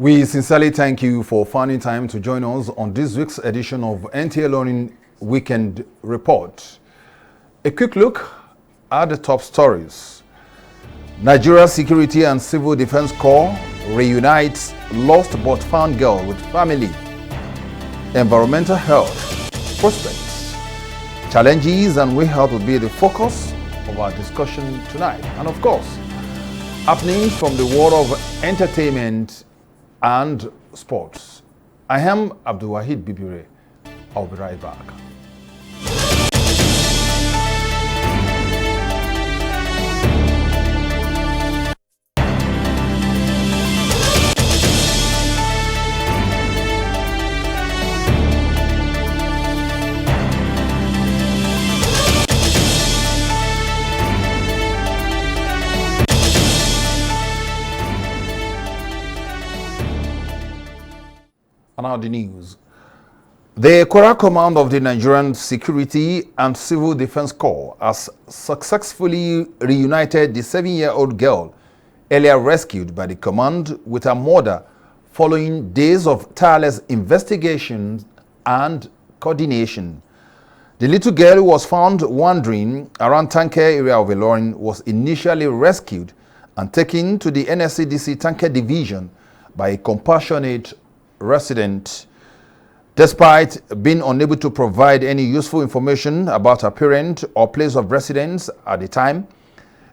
We sincerely thank you for finding time to join us on this week's edition of NTA Ilorin Weekend Report. A quick look at the top stories. Nigeria Security and Civil Defense Corps reunites lost but found girl with family. Environmental health prospects, challenges and way out will be the focus of our discussion tonight. And of course, happenings from the world of entertainment and sports. I am Abdul Wahid Bibire. I'll be right back. Now the news. The Kwara Command of the Nigerian Security and Civil Defense Corps has successfully reunited the 7-year-old girl earlier rescued by the command with her mother following days of tireless investigations and coordination. The little girl who was found wandering around Tanke area of Ilorin was initially rescued and taken to the NSCDC Tanke Division by a compassionate resident. Despite being unable to provide any useful information about her parent or place of residence at the time,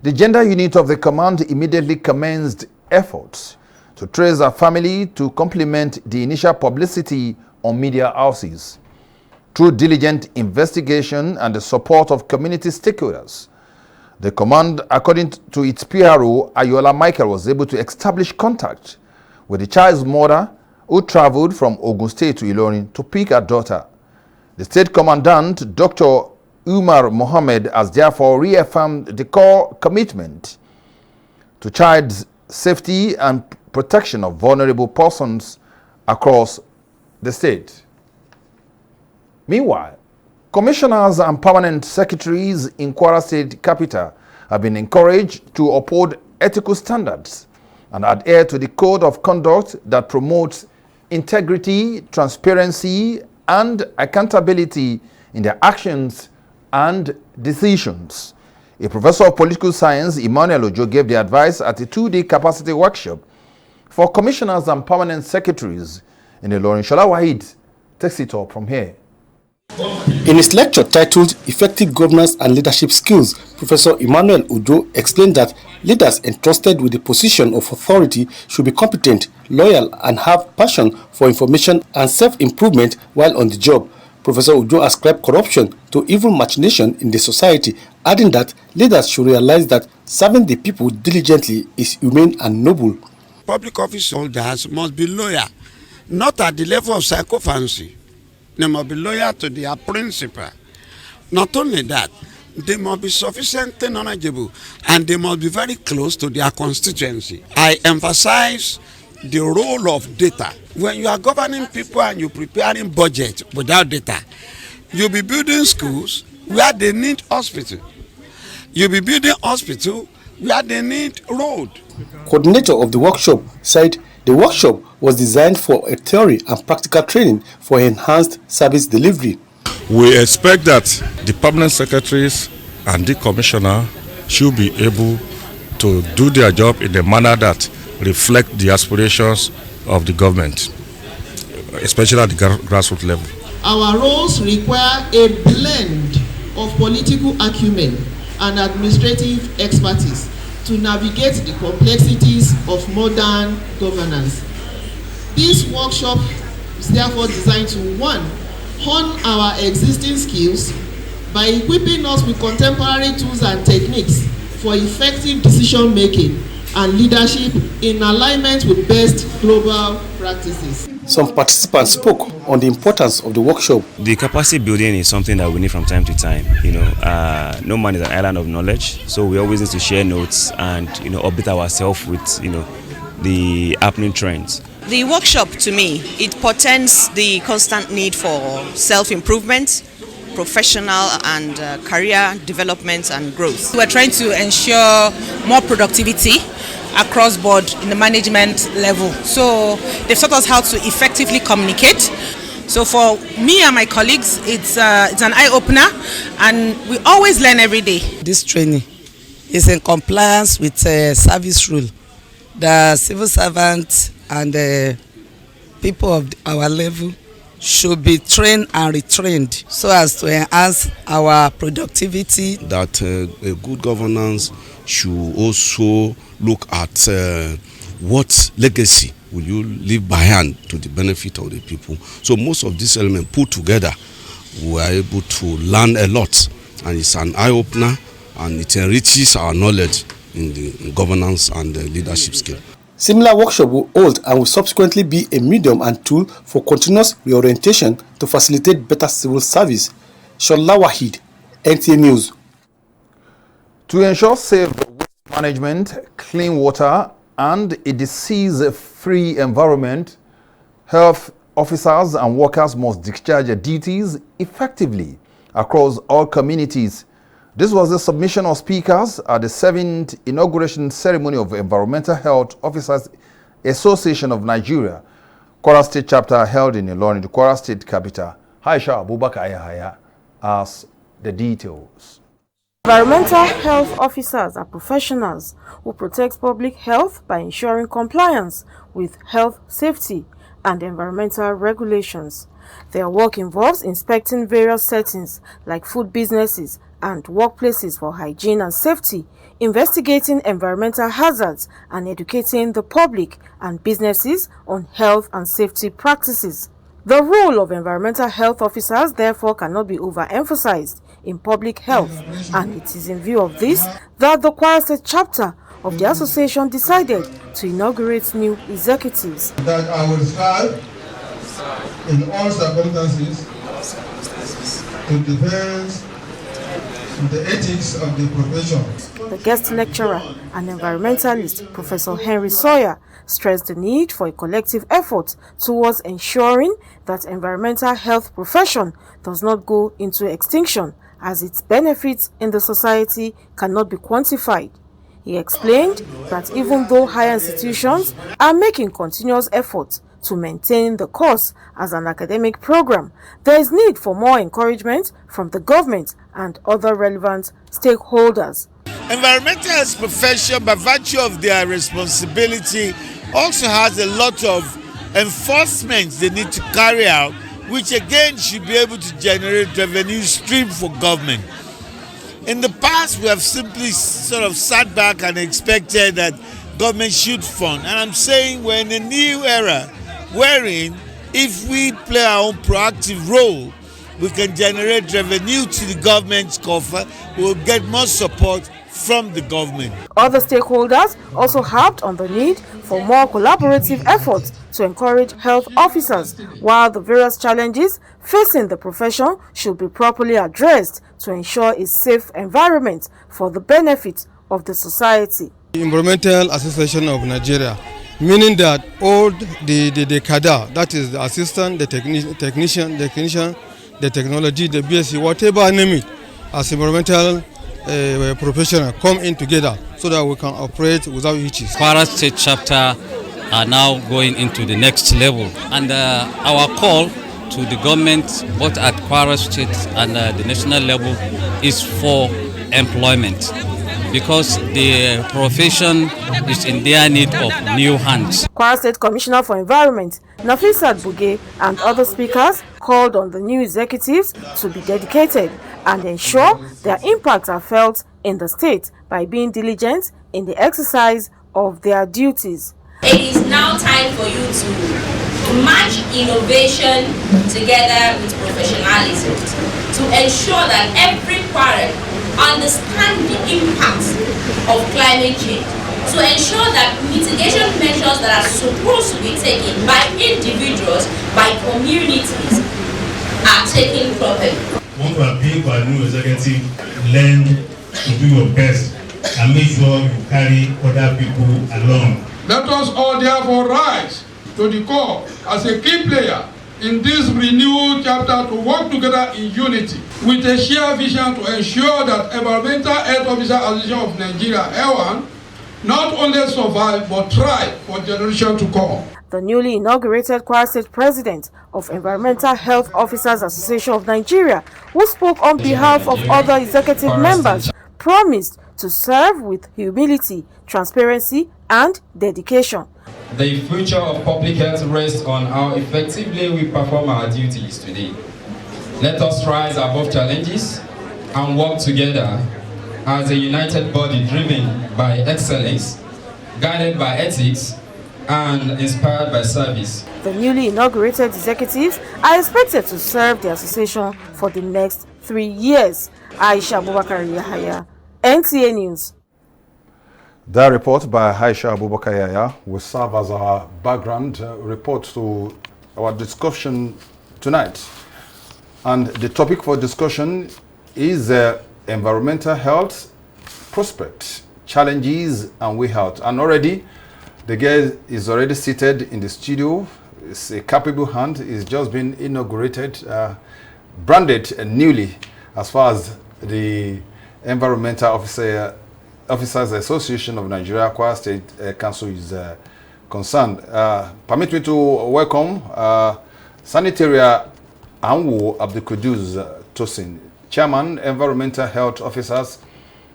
the gender unit of the command immediately commenced efforts to trace her family to complement the initial publicity on media houses. Through diligent investigation and the support of community stakeholders, the command, according to its PRO, Ayola Michael, was able to establish contact with the child's mother, who traveled from Ogun State to Ilorin to pick her daughter. The state commandant, Dr. Umar Mohammed, has therefore reaffirmed the core commitment to child safety and protection of vulnerable persons across the state. Meanwhile, commissioners and permanent secretaries in Kwara State capital have been encouraged to uphold ethical standards and adhere to the code of conduct that promotes integrity, transparency, and accountability in their actions and decisions. A professor of political science, Emmanuel Ojo, gave the advice at a 2-day capacity workshop for commissioners and permanent secretaries in Ilorin. Shola Wahid takes it up from here. In his lecture titled Effective Governance and Leadership Skills, Professor Emmanuel Ojo explained that leaders entrusted with the position of authority should be competent, loyal, and have passion for information and self-improvement while on the job. Professor Ojo ascribed corruption to evil machination in the society, adding that leaders should realize that serving the people diligently is humane and noble. Public office holders must be loyal, not at the level of sycophancy. They must be loyal to their principle. Not only that, they must be sufficiently knowledgeable and they must be very close to their constituency. I emphasize the role of data. When you are governing people and you're preparing budget without data, you'll be building schools where they need hospital. You'll be building hospital where they need road. Coordinator of the workshop said the workshop was designed for a theory and practical training for enhanced service delivery. We expect that the permanent secretaries and the commissioner should be able to do their job in a manner that reflects the aspirations of the government, especially at the grassroots level. Our roles require a blend of political acumen and administrative expertise to navigate the complexities of modern governance. This workshop is therefore designed to, 1, hone our existing skills by equipping us with contemporary tools and techniques for effective decision making and leadership in alignment with best global practices. Some participants spoke on the importance of the workshop. The capacity building is something that we need from time to time. No man is an island of knowledge, so we always need to share notes and update ourselves with the happening trends. The workshop, to me, it portends the constant need for self-improvement, professional and career development and growth. We're trying to ensure more productivity across board in the management level. So they've taught us how to effectively communicate. So for me and my colleagues, it's an eye-opener, and we always learn every day. This training is in compliance with service rule. The civil servants and people of our level should be trained and retrained so as to enhance our productivity. That a good governance should also look at what legacy will you leave behind to the benefit of the people. So most of these elements put together, we are able to learn a lot, and it's an eye-opener, and it enriches our knowledge in governance and leadership skill. Similar workshop will hold and will subsequently be a medium and tool for continuous reorientation to facilitate better civil service. Shola Wahid, NTA News. To ensure safe waste management, clean water, and a disease-free environment, health officers and workers must discharge their duties effectively across all communities. This was the submission of speakers at the 7th inauguration ceremony of Environmental Health Officers Association of Nigeria, Kwara State chapter held in Ilorin, the Kwara State capital. Haisha Abubakar Ayahaya as the details. Environmental health officers are professionals who protect public health by ensuring compliance with health, safety, and environmental regulations. Their work involves inspecting various settings like food businesses and workplaces for hygiene and safety, investigating environmental hazards, and educating the public and businesses on health and safety practices. The role of environmental health officers therefore cannot be overemphasized in public health, and it is in view of this that the Kwara State chapter of the association decided to inaugurate new executives. That I will strive in all circumstances to defend the ethics of the profession. The guest lecturer and environmentalist, Professor Henry Sawyer, stressed the need for a collective effort towards ensuring that environmental health profession does not go into extinction, as its benefits in the society cannot be quantified. He explained that even though higher institutions are making continuous efforts to maintain the course as an academic program, there is need for more encouragement from the government and other relevant stakeholders. Environmental health profession, by virtue of their responsibility, also has a lot of enforcement they need to carry out, which again should be able to generate revenue stream for government. In the past, we have simply sort of sat back and expected that government should fund. And I'm saying we're in a new era wherein if we play our own proactive role, we can generate revenue to the government's coffer. We'll get more support from the government. Other stakeholders also harped on the need for more collaborative efforts to encourage health officers, while the various challenges facing the profession should be properly addressed to ensure a safe environment for the benefit of the society. The Environmental Association of Nigeria, meaning that all the cadre, that is the assistant, the technician, the technology, the BSc, whatever name it, as environmental professional come in together so that we can operate without hitches. Kwara State chapter are now going into the next level, and our call to the government, both at Kwara State and the national level, is for employment, because the profession is in their need of new hands. Kwara State Commissioner for Environment, Nafisat Buge, and other speakers called on the new executives to be dedicated and ensure their impacts are felt in the state by being diligent in the exercise of their duties. It is now time for you to match innovation together with professionalism to ensure that every parent understands the impact of climate change, to ensure that mitigation measures that are supposed to be taken by individuals, by communities, are taken properly. Want to appeal for a new executive, learn to do your best and make sure you carry other people along. Let us all therefore rise to the call as a key player in this renewed chapter to work together in unity with a shared vision to ensure that Environmental Health Officer Association of Nigeria, EWAN, not only survive but thrive for generations to come. The newly inaugurated Kwara State President of Environmental Health Officers Association of Nigeria, who spoke on behalf of other executive members, promised to serve with humility, transparency, and dedication. The future of public health rests on how effectively we perform our duties today. Let us rise above challenges and work together as a united body driven by excellence, guided by ethics, and inspired by service. The newly inaugurated executives are expected to serve the association for the next 3 years. Aisha Abubakar Yahaya, NTA News. That report by Aisha Abubakar Yahaya will serve as our background report to our discussion tonight. And the topic for discussion is environmental health, prospects, challenges, and way out. And already, the guy is already seated in the studio. It's a capable hand. It's just been inaugurated, branded newly as far as the Environmental Officers Association of Nigeria, Kwara State Council is concerned. Permit me to welcome Sanitaria Anwo Abdulkuduz Tosin, Chairman, Environmental Health Officers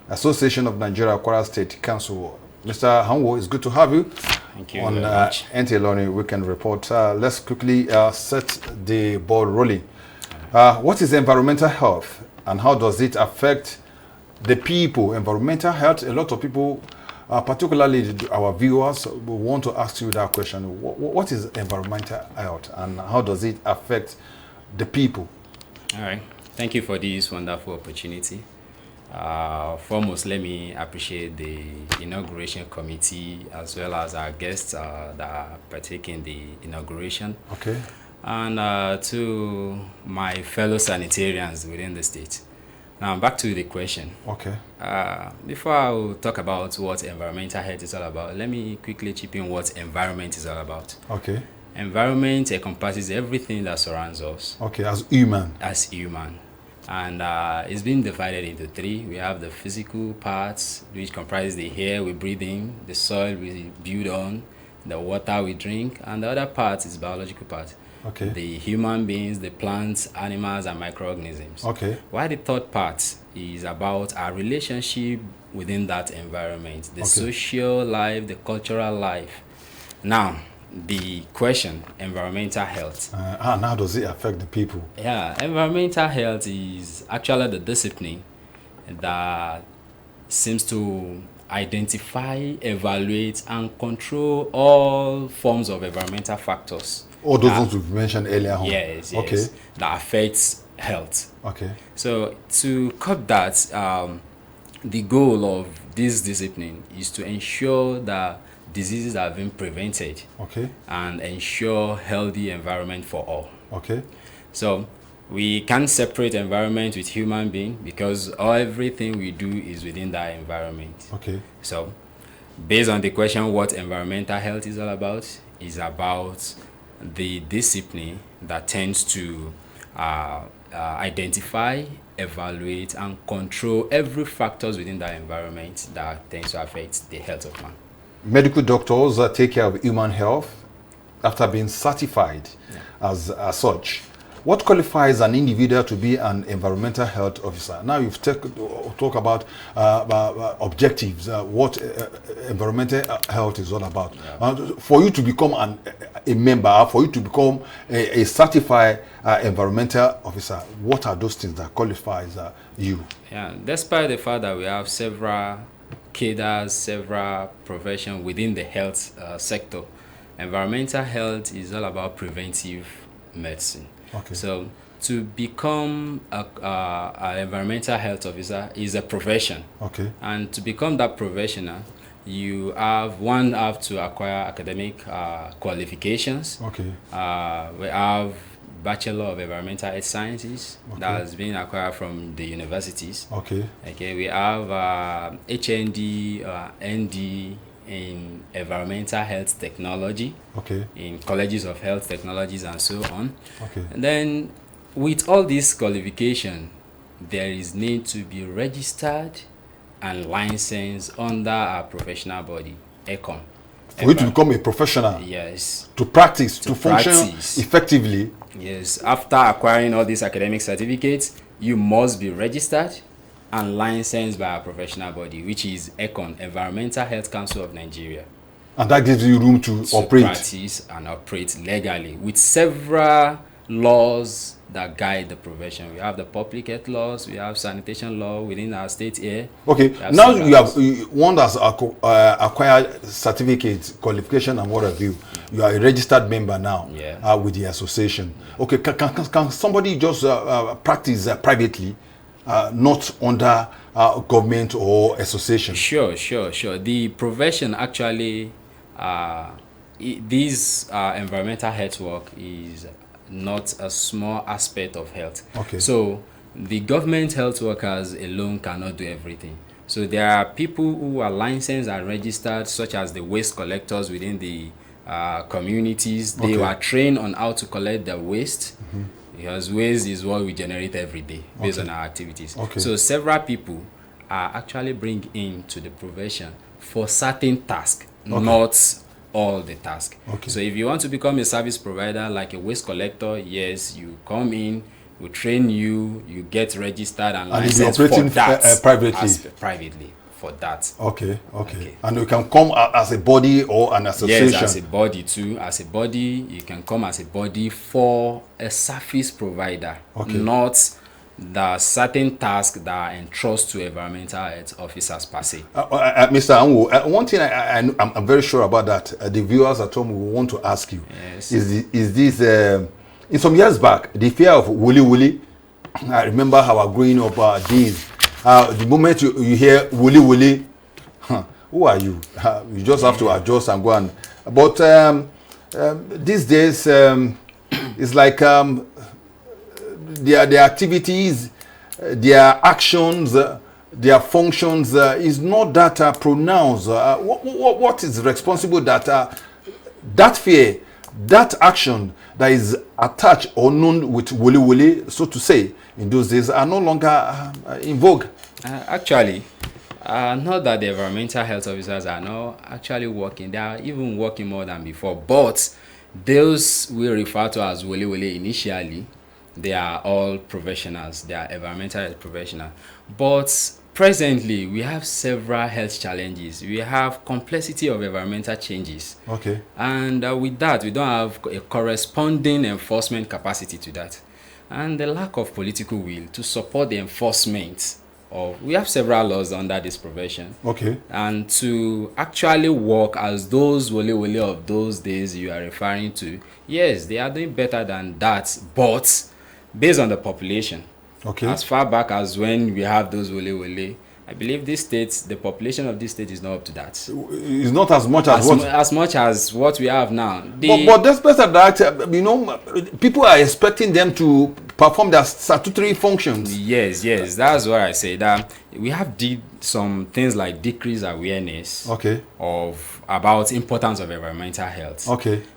Association of Nigeria, Kwara State Council. Mr. Hanwo, it's good to have you. Thank you on very much. NTA Ilorin Weekend Report. Let's quickly set the ball rolling. What is environmental health and how does it affect the people? Environmental health, a lot of people, particularly our viewers, will want to ask you that question. What is environmental health and how does it affect the people? All right. Thank you for this wonderful opportunity. Foremost, let me appreciate the inauguration committee as well as our guests that partake in the inauguration. Okay. And to my fellow sanitarians within the state. Now, back to the question. Okay. Before I will talk about what environmental health is all about, let me quickly chip in what environment is all about. Okay. Environment encompasses everything that surrounds us. Okay, as human. As human. And it's been divided into three. We have the physical parts, which comprise the air we breathe in, the soil we build on, the water we drink, and the other part is biological part. Okay. The human beings, the plants, animals, and microorganisms. Okay. While the third part is about our relationship within that environment, the social life, the cultural life. Now, the question, environmental health. And how does it affect the people? Yeah, environmental health is actually the discipline that seems to identify, evaluate, and control all forms of environmental factors. All those ones we've mentioned earlier on. Yes, okay. yes. That affects health. Okay. So to curb that, the goal of this discipline is to ensure that diseases are being prevented. Okay. And ensure healthy environment for all. Okay. So we can't separate environment with human being because everything we do is within that environment. Okay. So based on the question what environmental health is all about, is about the discipline that tends to identify, evaluate, and control every factors within that environment that tends to affect the health of man. Medical doctors take care of human health after being certified as such. What qualifies an individual to be an environmental health officer? Now you've talk about objectives, what environmental health is all about. Yeah. For you to become a member, for you to become a certified environmental officer, what are those things that qualifies you? Yeah, despite the fact that we have several cadres, several professions within the health sector, environmental health is all about preventive medicine. Okay. So to become an environmental health officer is a profession. Okay. And to become that professional, you have to acquire academic qualifications. Okay. We have Bachelor of Environmental Health Sciences that has been acquired from the universities. Okay. Okay. We have HND, ND in Environmental Health Technology. Okay. In colleges of health technologies and so on. Okay. And then with all these qualifications, there is need to be registered and licensed under our professional body, ECON. For you to become a professional, yes, to practice, to function effectively. Yes, after acquiring all these academic certificates, you must be registered and licensed by our professional body, which is ECON, Environmental Health Council of Nigeria. And that gives you room to operate. Practice and operate legally with several laws that guide the profession. We have the public health laws, we have sanitation law within our state here. Okay, now you have one that's acquired certificates, qualification, and what have you. You are a registered member now with the association. Okay, can somebody just practice privately, not under government or association? Sure. The profession actually, this environmental health work is not a small aspect of health. Okay. So the government health workers alone cannot do everything. So there are people who are licensed and registered, such as the waste collectors within the communities. They were trained on how to collect the waste, because waste is what we generate every day based on our activities. So several people are actually bring into the profession for certain tasks, not all the tasks. So if you want to become a service provider like a waste collector, yes, you come in, we train you, you get registered and licensed for that privately for that. Okay. And you can come as a body or an association. Yes, as a body too. As a body, you can come as a body for a service provider, not the certain tasks that are entrusted to environmental health officers per se. Mr. Anwo, one thing I'm very sure about that the viewers at home will want to ask you is this in some years back, the fear of woolly. I remember our growing up days. The moment you hear woolly, who are you? You just have to adjust and go on. But these days, it's like their activities, their actions, their functions is not that pronounced. What is responsible that that fear, that action that is attached or known with woolly, so to say, in those days are no longer in vogue? Actually, not that the environmental health officers are not actually working. They are even working more than before. But those we refer to as woolly initially, they are all professionals. They are environmental health professionals. But presently, we have several health challenges. We have complexity of environmental changes. And with that, we don't have a corresponding enforcement capacity to that. And the lack of political will to support the enforcement of, we have several laws under this profession. And to actually work as those woolly of those days you are referring to, yes, they are doing better than that, but based on the population. As far back as when we have those woolly, I believe this state, the population of this state is not up to that. It's not as much as what we have now. But despite that, you know, people are expecting them to perform their statutory functions. Yes, that's what I say. That we have did some things like decrease awareness of about importance of environmental health.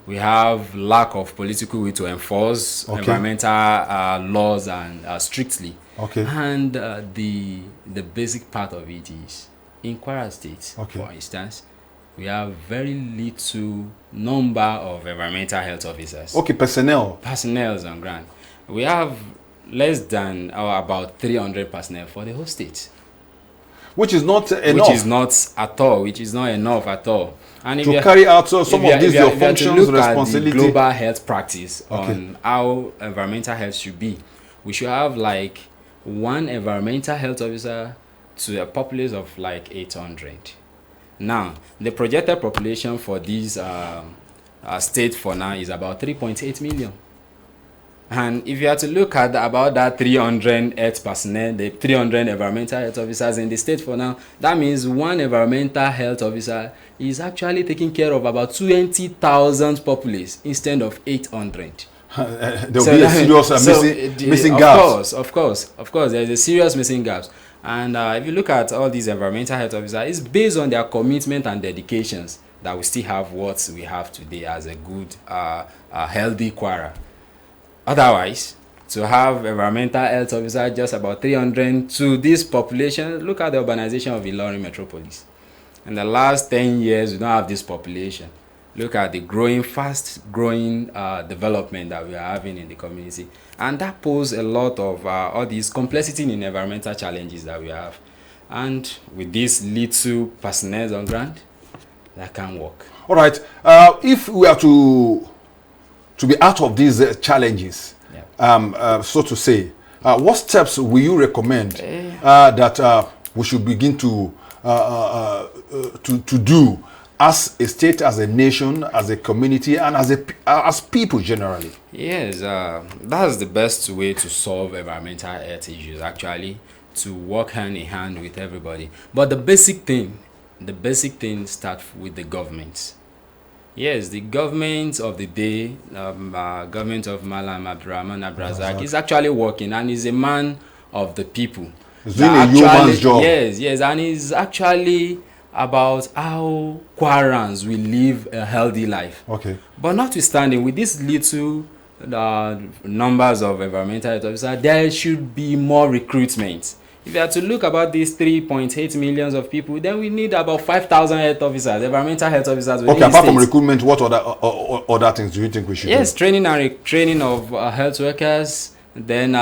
We have lack of political will to enforce environmental laws and strictly. And the basic part of it is in Kwara State, for instance, we have very little number of environmental health officers. Personnel on ground. We have less than about 300 personnel for the whole state. Which is not enough. Which is not enough at all. And to carry out some of these your functions, responsibility. The global health practice on how environmental health should be. We should have like one environmental health officer to a populace of like 800. Now, the projected population for this state for now is about 3.8 million. And if you have to look at about that 300 health personnel, the 300 environmental health officers in the state for now, that means one environmental health officer is actually taking care of about 20,000 populace instead of 800. There will be a serious missing gaps. Of course, there is a serious missing gaps. And if you look at all these environmental health officers, it's based on their commitment and dedications that we still have what we have today as a good, healthy Kwara. Otherwise, to have environmental health officers just about 300 to this population. Look at the urbanization of Ilorin metropolis. In the last 10 years, we don't have this population. Look at the fast growing development that we are having in the community. And that poses a lot of all these complexity in environmental challenges that we have. And with this little personnel on ground, that can work. All right. If we are to be out of these challenges, so to say, what steps will you recommend that we should begin to do as a state, as a nation, as a community, and as people generally? Yes, that's the best way to solve environmental health issues, actually, to work hand in hand with everybody. But the basic thing starts with the government. Yes, the government of the day, government of Malam Abdurrahman Abrazak, is actually working and is a man of the people. He's doing a human's job. Yes, and it's actually about how Kwarans will live a healthy life. Okay. But notwithstanding, with these little numbers of environmental health officers, there should be more recruitment. If you are to look about these 3.8 million of people, then we need about 5,000 health officers, environmental health officers. Okay, apart from recruitment, what other things do you think we should do? Yes, training of health workers, then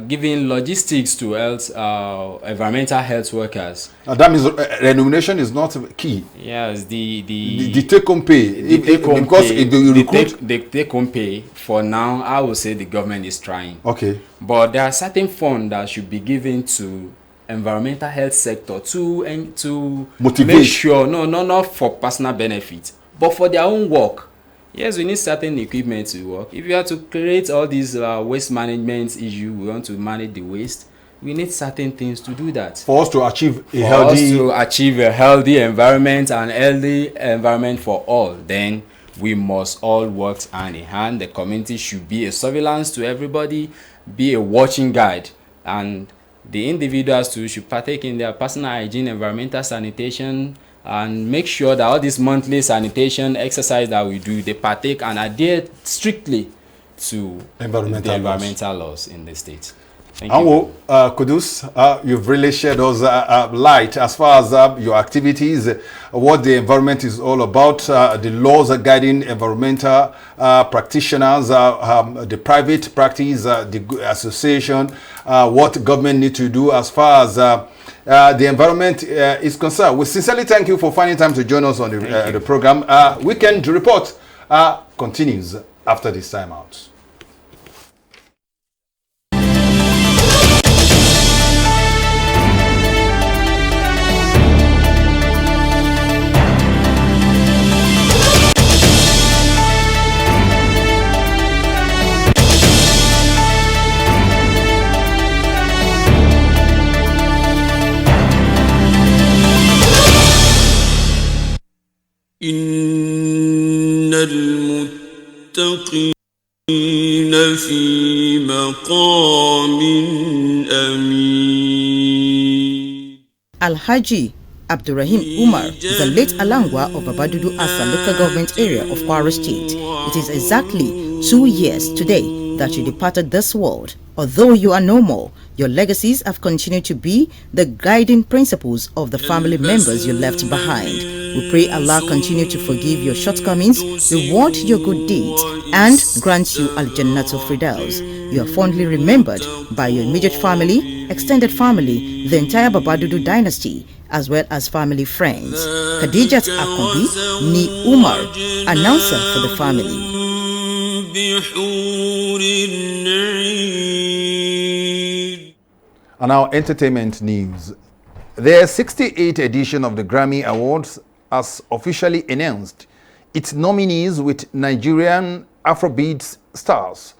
giving logistics to environmental health workers. That means remuneration is not key. Yes, the take-home pay. The take-home pay, for now, I would say the government is trying. Okay. But there are certain funds that should be given to environmental health sector to motivate. Make sure, not for personal benefit, but for their own work. Yes, we need certain equipment to work. If you have to create all these waste management issues, we want to manage the waste, we need certain things to do that. For us to achieve a healthy environment and healthy environment for all, then we must all work hand in hand. The community should be a surveillance to everybody, be a watching guide, and the individuals too should partake in their personal hygiene, environmental sanitation, and make sure that all this monthly sanitation exercise that we do, they partake and adhere strictly to the environmental laws in the state. Thank you. Kudus, you've really shed us light as far as your activities, what the environment is all about, the laws guiding environmental practitioners, the private practice, the association, what government need to do as far as the environment is concerned. We sincerely thank you for finding time to join us on the program. Weekend Report continues after this time out. إن المتقين في مقام أمين. Alhaji Abdurrahim Umar is the late Alangwa of Babadudu Asa local government area of Kwara State. It is exactly 2 years today that you departed this world. Although you are no more, your legacies have continued to be the guiding principles of the family members you left behind. We pray Allah continue to forgive your shortcomings, reward your good deeds, and grant you Al-Jannatul Firdaus. You are fondly remembered by your immediate family, extended family, the entire Babadudu dynasty, as well as family friends. Khadijat Akobi, Ni Umar, announcer for the family. And now, entertainment news. The 68th edition of the Grammy Awards has officially announced its nominees with Nigerian Afrobeat stars,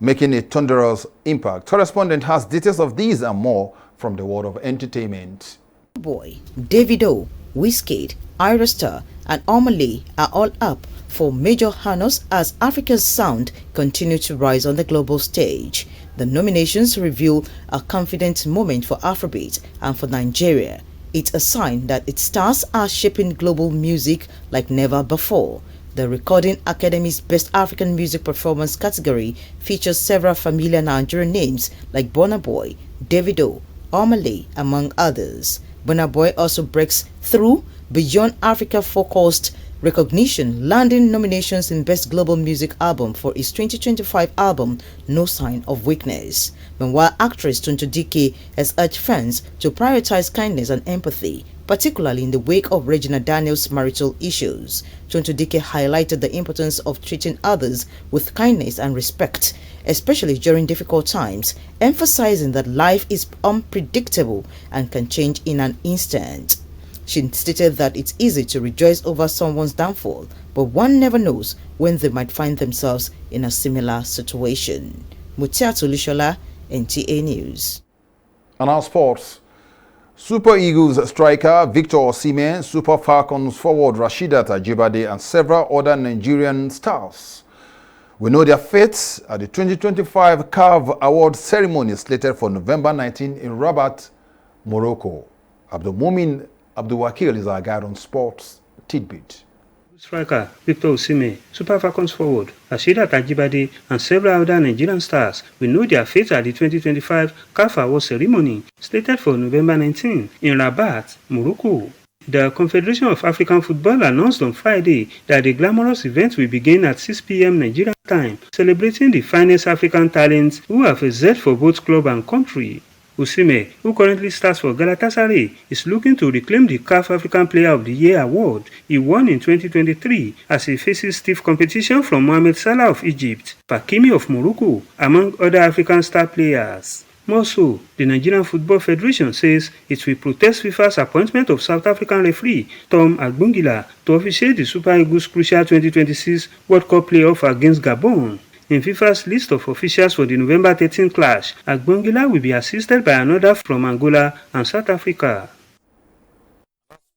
making a thunderous impact. Correspondent has details of these and more from the world of entertainment. Boy, Davido, Wizkid, Ira Star, and Omale are all up for major honors as Africa's sound continues to rise on the global stage. The nominations reveal a confident moment for Afrobeat and for Nigeria. It's a sign that its stars are shaping global music like never before. The Recording Academy's Best African Music Performance category features several familiar Nigerian names like Burna Boy, Davido, Omale, among others. Burna Boy also breaks through beyond Africa-focused recognition, landing nominations in Best Global Music Album for his 2025 album No Sign of Weakness. Meanwhile, actress Tonto Dike has urged fans to prioritize kindness and empathy, particularly in the wake of Regina Daniels' marital issues. Tonto Dike highlighted the importance of treating others with kindness and respect, especially during difficult times, emphasizing that life is unpredictable and can change in an instant. She stated that it's easy to rejoice over someone's downfall, but one never knows when they might find themselves in a similar situation. Mutiatu Lushola, NTA News. And our sports. Super Eagles striker Victor Osimhen, Super Falcons forward Rasheedat Ajibade, and several other Nigerian stars will know their fates at the 2025 CAF Award ceremony slated for November 19 in Rabat, Morocco. Abdulmumin Abdulwakil is our guide on sports tidbit. Striker Victor Osimhen, Super Falcons forward Rasheedat Ajibade, and several other Nigerian stars will know their fate at the 2025 CAF Award ceremony slated for November 19 in Rabat, Morocco. The Confederation of African Football announced on Friday that the glamorous event will begin at 6 p.m. Nigerian time, celebrating the finest African talents who have excelled for both club and country. Osimhen, who currently starts for Galatasaray, is looking to reclaim the CAF African Player of the Year award he won in 2023 as he faces stiff competition from Mohamed Salah of Egypt, Hakimi of Morocco, among other African star players. More so, the Nigerian Football Federation says it will protest FIFA's appointment of South African referee Tom Agbongila to officiate the Super Eagles' crucial 2026 World Cup playoff against Gabon. In FIFA's list of officials for the November 13 clash, Agbongila will be assisted by another from Angola and South Africa.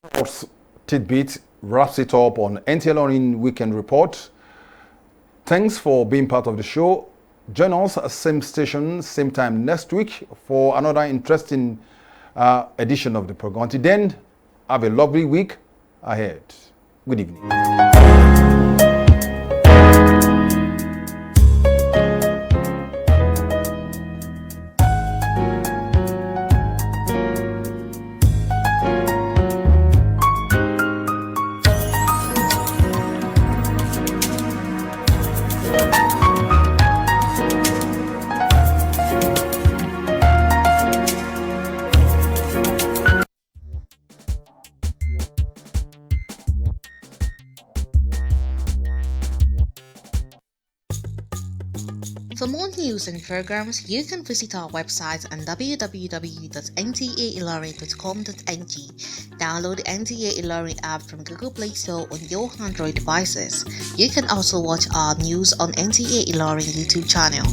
Sports tidbit wraps it up on NTA Ilorin Weekend Report. Thanks for being part of the show. Join us at same station, same time next week for another interesting edition of the program. Until then, have a lovely week ahead. Good evening. For more news and programs, you can visit our website on www.ntailorin.com.ng. Download the NTA Ilorin app from Google Play Store on your Android devices. You can also watch our news on NTA Ilorin YouTube channel.